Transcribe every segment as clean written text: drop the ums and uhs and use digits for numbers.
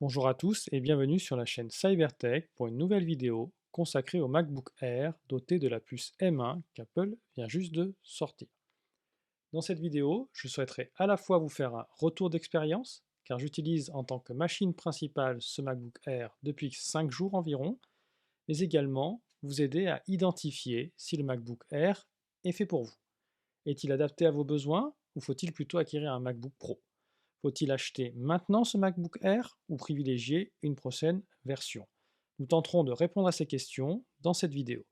Bonjour à tous et bienvenue sur la chaîne Cybertech pour une nouvelle vidéo consacrée au MacBook Air doté de la puce M1 qu'Apple vient juste de sortir. Dans cette vidéo, je souhaiterais à la fois vous faire un retour d'expérience, car j'utilise en tant que machine principale ce MacBook Air depuis 5 jours environ, mais également vous aider à identifier si le MacBook Air est fait pour vous. Est-il adapté à vos besoins ou faut-il plutôt acquérir un MacBook Pro? Faut-il acheter maintenant ce MacBook Air ou privilégier une prochaine version? Nous tenterons de répondre à ces questions dans cette vidéo.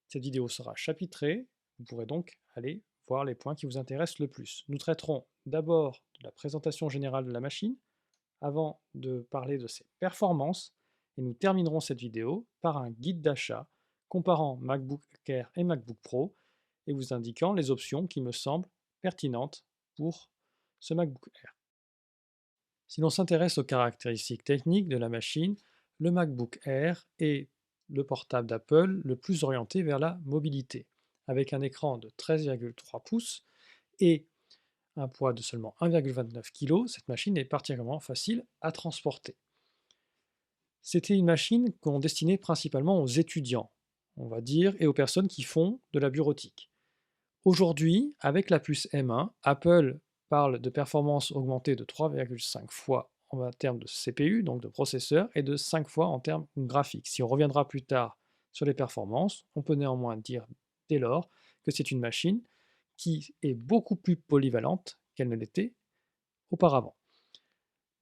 Cette vidéo sera chapitrée, vous pourrez donc aller voir les points qui vous intéressent le plus. Nous traiterons d'abord de la présentation générale de la machine, avant de parler de ses performances, et nous terminerons cette vidéo par un guide d'achat comparant MacBook Air et MacBook Pro et vous indiquant les options qui me semblent pertinentes pour ce MacBook Air. Si l'on s'intéresse aux caractéristiques techniques de la machine, le MacBook Air est le portable d'Apple le plus orienté vers la mobilité. Avec un écran de 13,3 pouces et un poids de seulement 1,29 kg, cette machine est particulièrement facile à transporter. C'était une machine qu'on destinait principalement aux étudiants, on va dire, et aux personnes qui font de la bureautique. Aujourd'hui, avec la puce M1, Apple parle de performance augmentée de 3,5 fois en termes de CPU, donc de processeur, et de 5 fois en termes graphiques. Si on reviendra plus tard sur les performances, on peut néanmoins dire dès lors que c'est une machine qui est beaucoup plus polyvalente qu'elle ne l'était auparavant.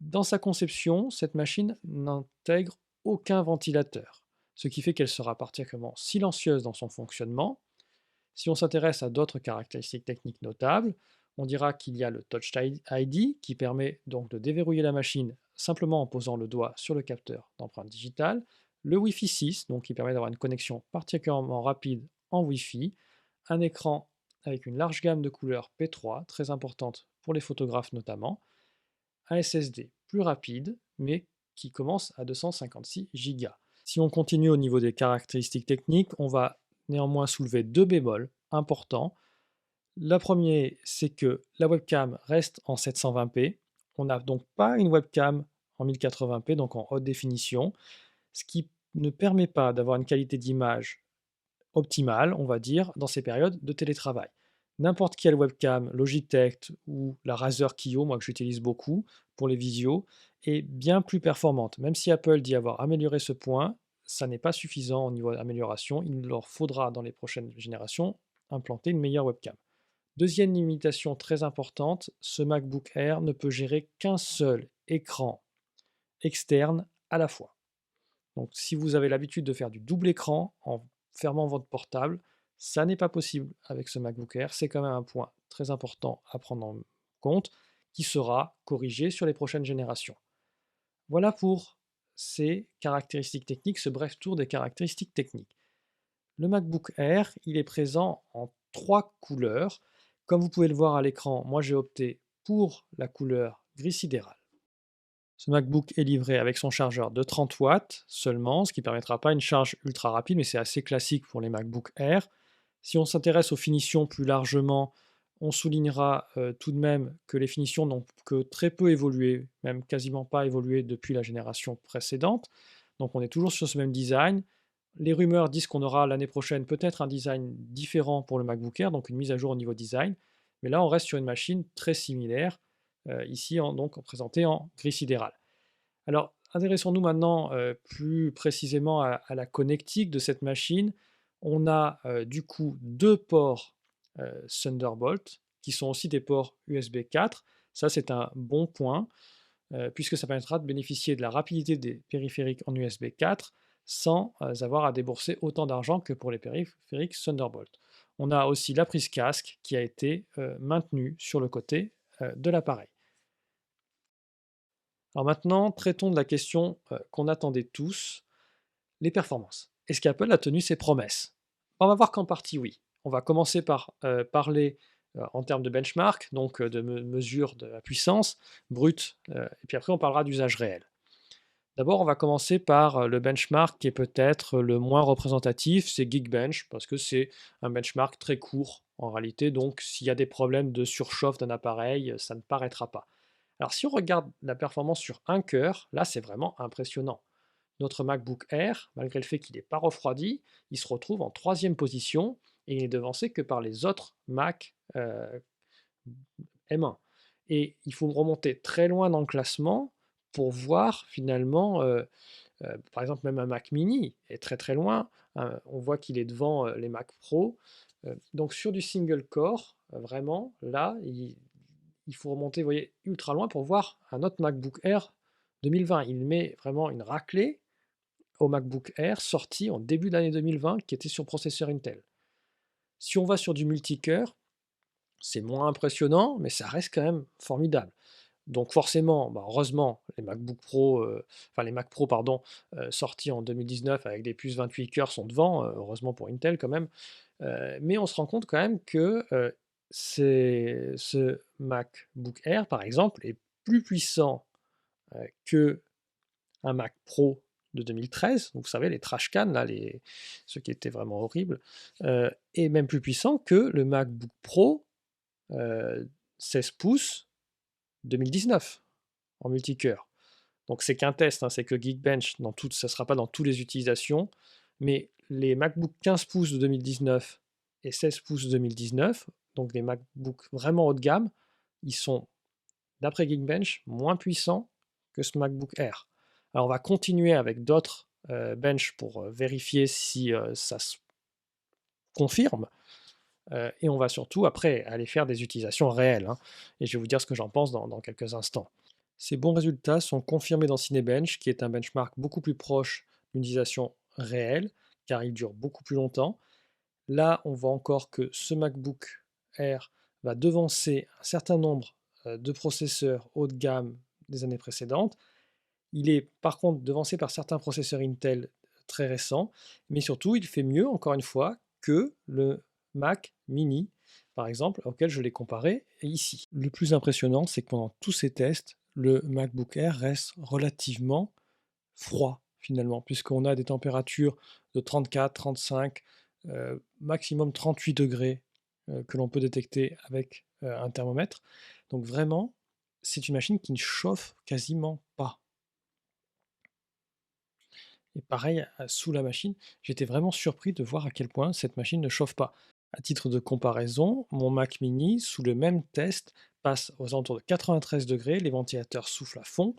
Dans sa conception, cette machine n'intègre aucun ventilateur, ce qui fait qu'elle sera particulièrement silencieuse dans son fonctionnement. Si on s'intéresse à d'autres caractéristiques techniques notables, on dira qu'il y a le Touch ID qui permet donc de déverrouiller la machine simplement en posant le doigt sur le capteur d'empreinte digitale, le Wi-Fi 6 donc qui permet d'avoir une connexion particulièrement rapide en Wi-Fi, un écran avec une large gamme de couleurs P3 très importante pour les photographes notamment, un SSD plus rapide mais qui commence à 256 Go. Si on continue au niveau des caractéristiques techniques, on va néanmoins soulever deux bémols importants. Le premier, c'est que la webcam reste en 720p. On n'a donc pas une webcam en 1080p, donc en haute définition, ce qui ne permet pas d'avoir une qualité d'image optimale, on va dire, dans ces périodes de télétravail. N'importe quelle webcam, Logitech ou la Razer Kiyo, moi que j'utilise beaucoup pour les visios, est bien plus performante. Même si Apple dit avoir amélioré ce point, ça n'est pas suffisant au niveau d'amélioration. Il leur faudra dans les prochaines générations implanter une meilleure webcam. Deuxième limitation très importante, ce MacBook Air ne peut gérer qu'un seul écran externe à la fois. Donc si vous avez l'habitude de faire du double écran en fermant votre portable, ça n'est pas possible avec ce MacBook Air. C'est quand même un point très important à prendre en compte qui sera corrigé sur les prochaines générations. Voilà pour ces caractéristiques techniques, ce bref tour des caractéristiques techniques. Le MacBook Air, il est présent en trois couleurs. Comme vous pouvez le voir à l'écran, moi j'ai opté pour la couleur gris sidéral. Ce MacBook est livré avec son chargeur de 30 watts seulement, ce qui ne permettra pas une charge ultra rapide, mais c'est assez classique pour les MacBook Air. Si on s'intéresse aux finitions plus largement, on soulignera tout de même que les finitions n'ont que très peu évolué, même quasiment pas évolué depuis la génération précédente. Donc on est toujours sur ce même design. Les rumeurs disent qu'on aura l'année prochaine peut-être un design différent pour le MacBook Air, donc une mise à jour au niveau design. Mais là, on reste sur une machine très similaire, ici donc présentée en gris sidéral. Alors, intéressons-nous maintenant plus précisément à la connectique de cette machine. On a du coup deux ports Thunderbolt qui sont aussi des ports USB 4. Ça, c'est un bon point puisque ça permettra de bénéficier de la rapidité des périphériques en USB 4 sans avoir à débourser autant d'argent que pour les périphériques Thunderbolt. On a aussi la prise casque qui a été maintenue sur le côté de l'appareil. Alors maintenant, traitons de la question qu'on attendait tous, les performances. Est-ce qu'Apple a tenu ses promesses? On va voir qu'en partie oui. On va commencer par parler en termes de benchmark, donc de mesure de la puissance brute, et puis après on parlera d'usage réel. D'abord, on va commencer par le benchmark qui est peut-être le moins représentatif, c'est Geekbench, parce que c'est un benchmark très court en réalité, donc s'il y a des problèmes de surchauffe d'un appareil, ça ne paraîtra pas. Alors si on regarde la performance sur un cœur, là c'est vraiment impressionnant. Notre MacBook Air, malgré le fait qu'il n'est pas refroidi, il se retrouve en troisième position et il n'est devancé que par les autres Mac M1. Et il faut remonter très loin dans le classement pour voir finalement, par exemple, même un Mac mini est très très loin. On voit qu'il est devant les Mac Pro. Donc sur du single core, vraiment, là, il faut remonter, vous voyez, ultra loin pour voir un autre MacBook Air 2020. Il met vraiment une raclée au MacBook Air sorti en début d'année 2020 qui était sur processeur Intel. Si on va sur du multicœur, c'est moins impressionnant, mais ça reste quand même formidable. Donc forcément, bah, heureusement, les MacBook Pro, enfin les Mac Pro pardon, sortis en 2019 avec des puces 28 cœurs sont devant, heureusement pour Intel quand même. Mais on se rend compte quand même que ce MacBook Air, par exemple, est plus puissant que un Mac Pro de 2013, donc vous savez, les trash cans, là, ceux qui étaient vraiment horribles, et même plus puissant que le MacBook Pro 16 pouces 2019 en multicœur. Donc c'est qu'un test, hein, c'est que Geekbench, ça ne sera pas dans toutes les utilisations, mais les MacBook 15 pouces de 2019 et 16 pouces de 2019, donc les MacBook vraiment haut de gamme, ils sont, d'après Geekbench, moins puissants que ce MacBook Air. Alors on va continuer avec d'autres bench pour vérifier si ça se confirme, et on va surtout après aller faire des utilisations réelles, hein, et je vais vous dire ce que j'en pense dans quelques instants. Ces bons résultats sont confirmés dans Cinebench, qui est un benchmark beaucoup plus proche d'une utilisation réelle, car il dure beaucoup plus longtemps. Là, on voit encore que ce MacBook Air va devancer un certain nombre de processeurs haut de gamme des années précédentes. Il est par contre devancé par certains processeurs Intel très récents, mais surtout il fait mieux, encore une fois, que le Mac mini, par exemple, auquel je l'ai comparé ici. Le plus impressionnant, c'est que pendant tous ces tests, le MacBook Air reste relativement froid finalement, puisqu'on a des températures de 34, 35, maximum 38 degrés que l'on peut détecter avec un thermomètre. Donc vraiment, c'est une machine qui ne chauffe quasiment pas. Et pareil, sous la machine, j'étais vraiment surpris de voir à quel point cette machine ne chauffe pas. À titre de comparaison, mon Mac mini, sous le même test, passe aux alentours de 93 degrés, les ventilateurs soufflent à fond,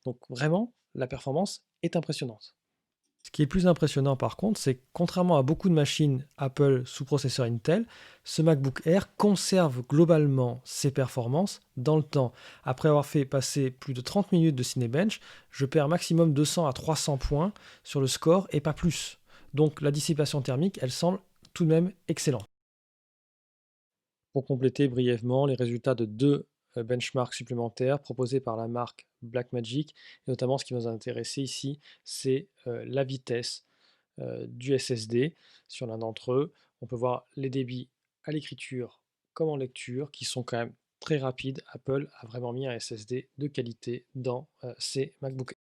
donc vraiment, la performance est impressionnante. Ce qui est plus impressionnant par contre, c'est que contrairement à beaucoup de machines Apple sous processeur Intel, ce MacBook Air conserve globalement ses performances dans le temps. Après avoir fait passer plus de 30 minutes de Cinebench, je perds maximum 200 à 300 points sur le score et pas plus. Donc la dissipation thermique, elle semble tout de même excellente. Pour compléter brièvement les résultats de deux benchmarks supplémentaires proposés par la marque Blackmagic, et notamment ce qui nous a intéressé ici, c'est la vitesse du SSD. Sur l'un d'entre eux, on peut voir les débits à l'écriture comme en lecture qui sont quand même très rapides. Apple a vraiment mis un SSD de qualité dans ses MacBook.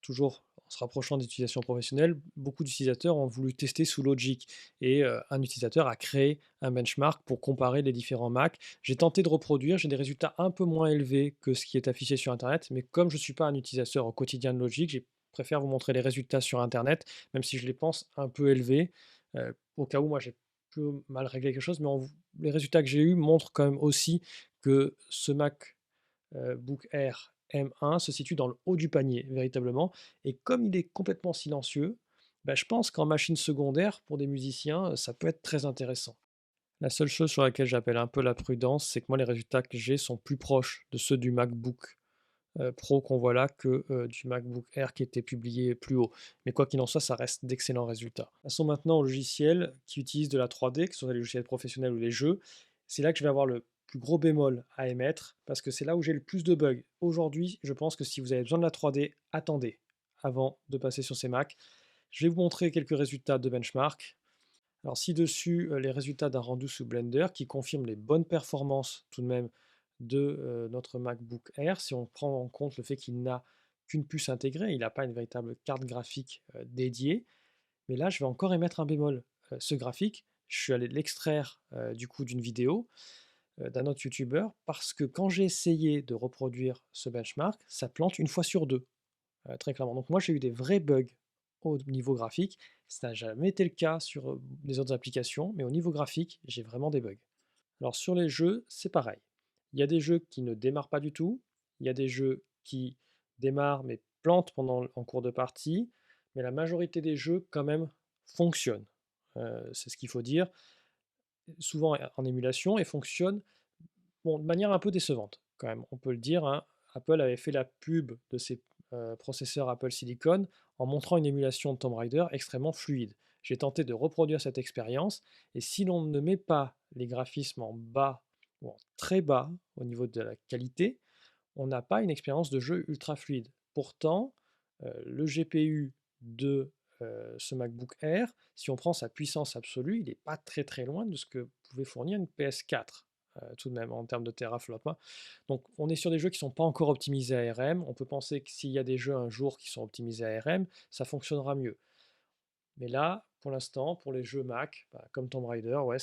Toujours en se rapprochant des utilisations professionnelles, beaucoup d'utilisateurs ont voulu tester sous Logic et un utilisateur a créé un benchmark pour comparer les différents Mac. J'ai tenté de reproduire, j'ai des résultats un peu moins élevés que ce qui est affiché sur Internet, mais comme je ne suis pas un utilisateur au quotidien de Logic, je préfère vous montrer les résultats sur Internet, même si je les pense un peu élevés, au cas où moi j'ai peu mal réglé quelque chose, mais les résultats que j'ai eus montrent quand même aussi que ce Mac Book Air M1 se situe dans le haut du panier, véritablement. Et comme il est complètement silencieux, bah, je pense qu'en machine secondaire, pour des musiciens, ça peut être très intéressant. La seule chose sur laquelle j'appelle un peu la prudence, c'est que moi, les résultats que j'ai sont plus proches de ceux du MacBook Pro qu'on voit là que du MacBook Air qui était publié plus haut. Mais quoi qu'il en soit, ça reste d'excellents résultats. Passons maintenant aux logiciels qui utilisent de la 3D, que ce soit les logiciels professionnels ou les jeux. C'est là que je vais avoir le plus gros bémol à émettre, parce que c'est là où j'ai le plus de bugs. Aujourd'hui, je pense que si vous avez besoin de la 3D, attendez avant de passer sur ces Macs. Je vais vous montrer quelques résultats de benchmark. Alors ci-dessus, les résultats d'un rendu sous Blender qui confirment les bonnes performances tout de même de notre MacBook Air. Si on prend en compte le fait qu'il n'a qu'une puce intégrée, il n'a pas une véritable carte graphique dédiée. Mais là, je vais encore émettre un bémol. Ce graphique, je suis allé l'extraire du coup d'une vidéo. d'un autre youtubeur parce que quand j'ai essayé de reproduire ce benchmark, ça plante une fois sur 2, très clairement. Donc moi, j'ai eu des vrais bugs au niveau graphique. Ça n'a jamais été le cas sur, les autres applications, mais au niveau graphique, j'ai vraiment des bugs. Alors sur les jeux, c'est pareil. Il y a des jeux qui ne démarrent pas du tout, il y a des jeux qui démarrent mais plantent en cours de partie, mais la majorité des jeux quand même fonctionnent. C'est ce qu'il faut dire, souvent en émulation et fonctionnent, bon, de manière un peu décevante quand même, on peut le dire, hein. Apple avait fait la pub de ses, processeurs Apple Silicon en montrant une émulation de Tomb Raider extrêmement fluide. J'ai tenté de reproduire cette expérience et si l'on ne met pas les graphismes en bas ou en très bas au niveau de la qualité, on n'a pas une expérience de jeu ultra fluide. Pourtant, le GPU de, ce MacBook Air, si on prend sa puissance absolue, il n'est pas très, très loin de ce que pouvait fournir une PS4, tout de même en termes de teraflop, hein. Donc on est sur des jeux qui ne sont pas encore optimisés ARM. On peut penser que s'il y a des jeux un jour qui sont optimisés ARM, ça fonctionnera mieux. Mais là, pour l'instant, pour les jeux Mac, bah, comme Tomb Raider, ouais,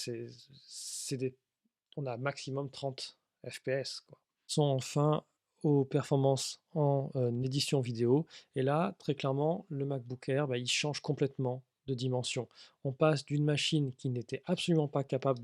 on a maximum 30 FPS, quoi. Sont enfin aux performances en édition vidéo. Et là, très clairement, le MacBook Air, bah, il change complètement de dimension. On passe d'une machine qui n'était absolument pas capable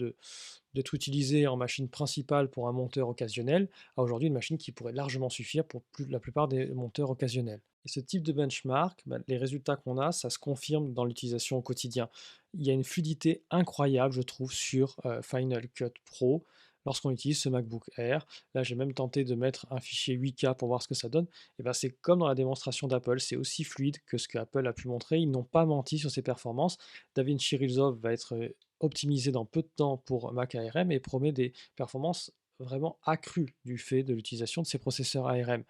d'être utilisée en machine principale pour un monteur occasionnel à aujourd'hui une machine qui pourrait largement suffire pour la plupart des monteurs occasionnels. Et ce type de benchmark, bah, les résultats qu'on a, ça se confirme dans l'utilisation au quotidien. Il y a une fluidité incroyable, je trouve, sur Final Cut Pro lorsqu'on utilise ce MacBook Air. Là, j'ai même tenté de mettre un fichier 8K pour voir ce que ça donne. Et ben, c'est comme dans la démonstration d'Apple, c'est aussi fluide que ce qu'Apple a pu montrer. Ils n'ont pas menti sur ses performances. DaVinci Resolve va être optimisé dans peu de temps pour Mac ARM et promet des performances vraiment accrues du fait de l'utilisation de ces processeurs ARM.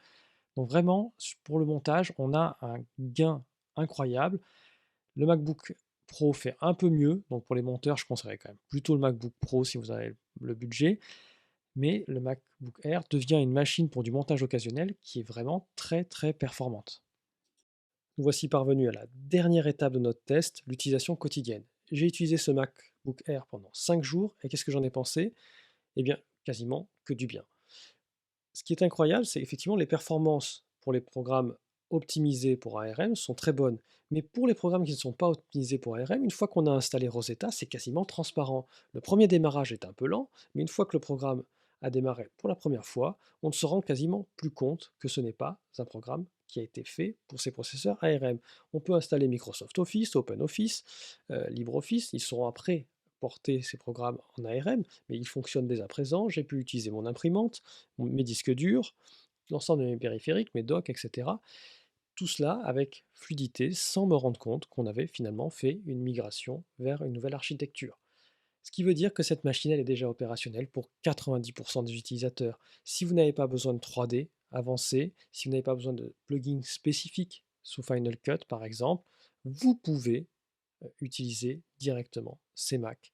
Donc vraiment, pour le montage, on a un gain incroyable. Le MacBook Pro fait un peu mieux, donc pour les monteurs, je conseillerais quand même plutôt le MacBook Pro si vous avez le budget, mais le MacBook Air devient une machine pour du montage occasionnel qui est vraiment très très performante. Nous voici parvenus à la dernière étape de notre test, l'utilisation quotidienne. J'ai utilisé ce MacBook Air pendant 5 jours et qu'est-ce que j'en ai pensé? Eh bien, quasiment que du bien. Ce qui est incroyable, c'est effectivement les performances pour les programmes optimisés pour ARM sont très bonnes. Mais pour les programmes qui ne sont pas optimisés pour ARM, une fois qu'on a installé Rosetta, c'est quasiment transparent. Le premier démarrage est un peu lent, mais une fois que le programme a démarré pour la première fois, on ne se rend quasiment plus compte que ce n'est pas un programme qui a été fait pour ces processeurs ARM. On peut installer Microsoft Office, OpenOffice, LibreOffice, ils seront après porter ces programmes en ARM, mais ils fonctionnent dès à présent. J'ai pu utiliser mon imprimante, mes disques durs, l'ensemble de mes périphériques, mes docks, etc. Tout cela avec fluidité, sans me rendre compte qu'on avait finalement fait une migration vers une nouvelle architecture. Ce qui veut dire que cette machine, elle est déjà opérationnelle pour 90% des utilisateurs. Si vous n'avez pas besoin de 3D avancé, si vous n'avez pas besoin de plugins spécifiques sous Final Cut par exemple, vous pouvez utiliser directement ces Macs.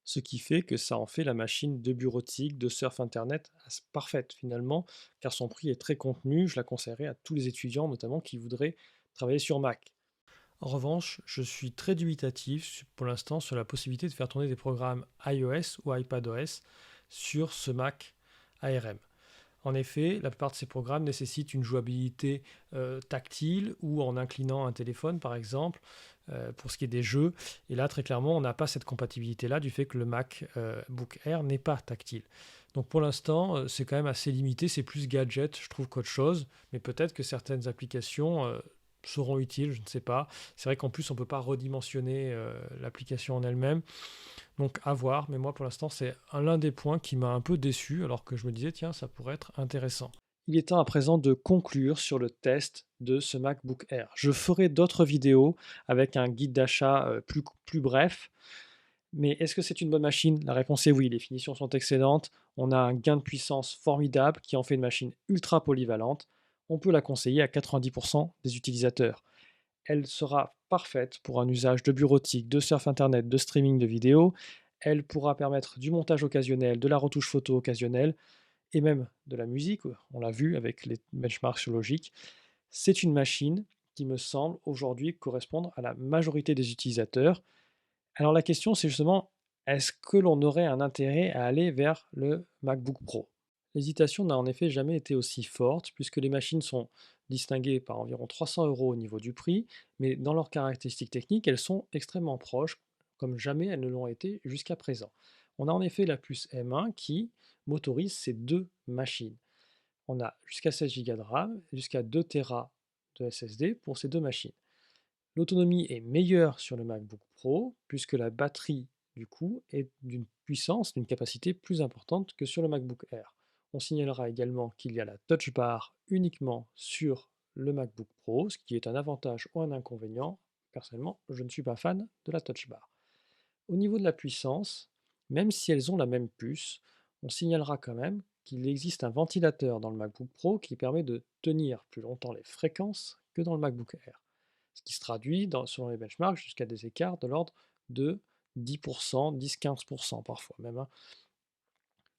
Ce qui fait que ça en fait la machine de bureautique, de surf internet parfaite finalement, car son prix est très contenu. Je la conseillerais à tous les étudiants notamment qui voudraient travailler sur Mac. En revanche, je suis très dubitatif pour l'instant sur la possibilité de faire tourner des programmes iOS ou iPadOS sur ce Mac ARM. En effet, la plupart de ces programmes nécessitent une jouabilité tactile ou en inclinant un téléphone par exemple, pour ce qui est des jeux. Et là, très clairement, on n'a pas cette compatibilité-là du fait que le MacBook Air n'est pas tactile. Donc pour l'instant, c'est quand même assez limité, c'est plus gadget, je trouve, qu'autre chose, mais peut-être que certaines applications seront utiles, je ne sais pas. C'est vrai qu'en plus, on ne peut pas redimensionner l'application en elle-même. Donc à voir, mais moi pour l'instant c'est l'un des points qui m'a un peu déçu alors que je me disais tiens ça pourrait être intéressant. Il est temps à présent de conclure sur le test de ce MacBook Air. Je ferai d'autres vidéos avec un guide d'achat plus bref, mais est-ce que c'est une bonne machine? La réponse est oui, les finitions sont excellentes, on a un gain de puissance formidable qui en fait une machine ultra polyvalente, on peut la conseiller à 90% des utilisateurs. Elle sera parfaite pour un usage de bureautique, de surf internet, de streaming de vidéos. Elle pourra permettre du montage occasionnel, de la retouche photo occasionnelle et même de la musique. On l'a vu avec les benchmarks sur Logic. C'est une machine qui me semble aujourd'hui correspondre à la majorité des utilisateurs. Alors la question, c'est justement, est-ce que l'on aurait un intérêt à aller vers le MacBook Pro? L'hésitation n'a en effet jamais été aussi forte puisque les machines sont distinguées par environ 300 € au niveau du prix, mais dans leurs caractéristiques techniques, elles sont extrêmement proches, comme jamais elles ne l'ont été jusqu'à présent. On a en effet la puce M1 qui motorise ces deux machines. On a jusqu'à 16 Go de RAM, jusqu'à 2 Tera de SSD pour ces deux machines. L'autonomie est meilleure sur le MacBook Pro puisque la batterie du coup est d'une puissance, d'une capacité plus importante que sur le MacBook Air. On signalera également qu'il y a la Touch Bar uniquement sur le MacBook Pro, ce qui est un avantage ou un inconvénient. Personnellement, je ne suis pas fan de la Touch Bar. Au niveau de la puissance, même si elles ont la même puce, on signalera quand même qu'il existe un ventilateur dans le MacBook Pro qui permet de tenir plus longtemps les fréquences que dans le MacBook Air. Ce qui se traduit, selon les benchmarks, jusqu'à des écarts de l'ordre de 10%, 10-15% parfois même, hein.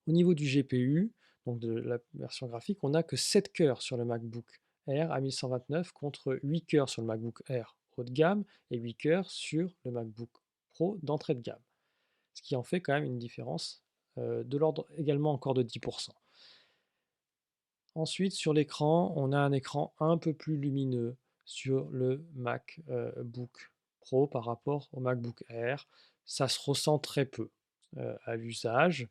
Au niveau du GPU, donc de la version graphique, on n'a que 7 cœurs sur le MacBook Air à 1129 contre 8 cœurs sur le MacBook Air haut de gamme et 8 cœurs sur le MacBook Pro d'entrée de gamme. Ce qui en fait quand même une différence de l'ordre également encore de 10%. Ensuite, sur l'écran, on a un écran un peu plus lumineux sur le MacBook Pro par rapport au MacBook Air. Ça se ressent très peu à l'usage.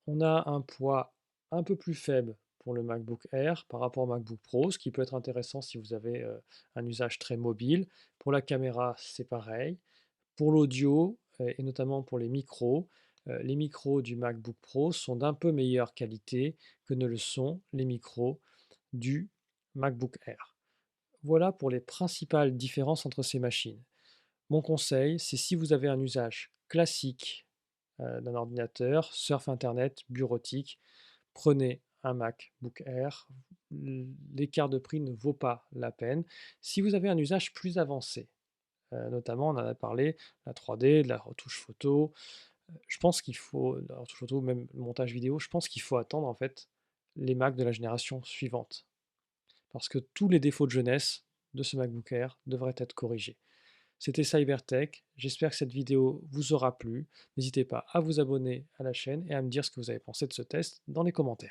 On a un poids un peu plus faible pour le MacBook Air par rapport au MacBook Pro, ce qui peut être intéressant si vous avez un usage très mobile. Pour la caméra, c'est pareil. Pour l'audio, et notamment pour les micros du MacBook Pro sont d'un peu meilleure qualité que ne le sont les micros du MacBook Air. Voilà pour les principales différences entre ces machines. Mon conseil, c'est si vous avez un usage classique d'un ordinateur, surf internet, bureautique, prenez un MacBook Air. L'écart de prix ne vaut pas la peine. Si vous avez un usage plus avancé, notamment, on en a parlé, la 3D, de la retouche photo. Je pense qu'il faut, la retouche photo, même le montage vidéo, je pense qu'il faut attendre en fait les Mac de la génération suivante. Parce que tous les défauts de jeunesse de ce MacBook Air devraient être corrigés. C'était Cybertech, j'espère que cette vidéo vous aura plu. N'hésitez pas à vous abonner à la chaîne et à me dire ce que vous avez pensé de ce test dans les commentaires.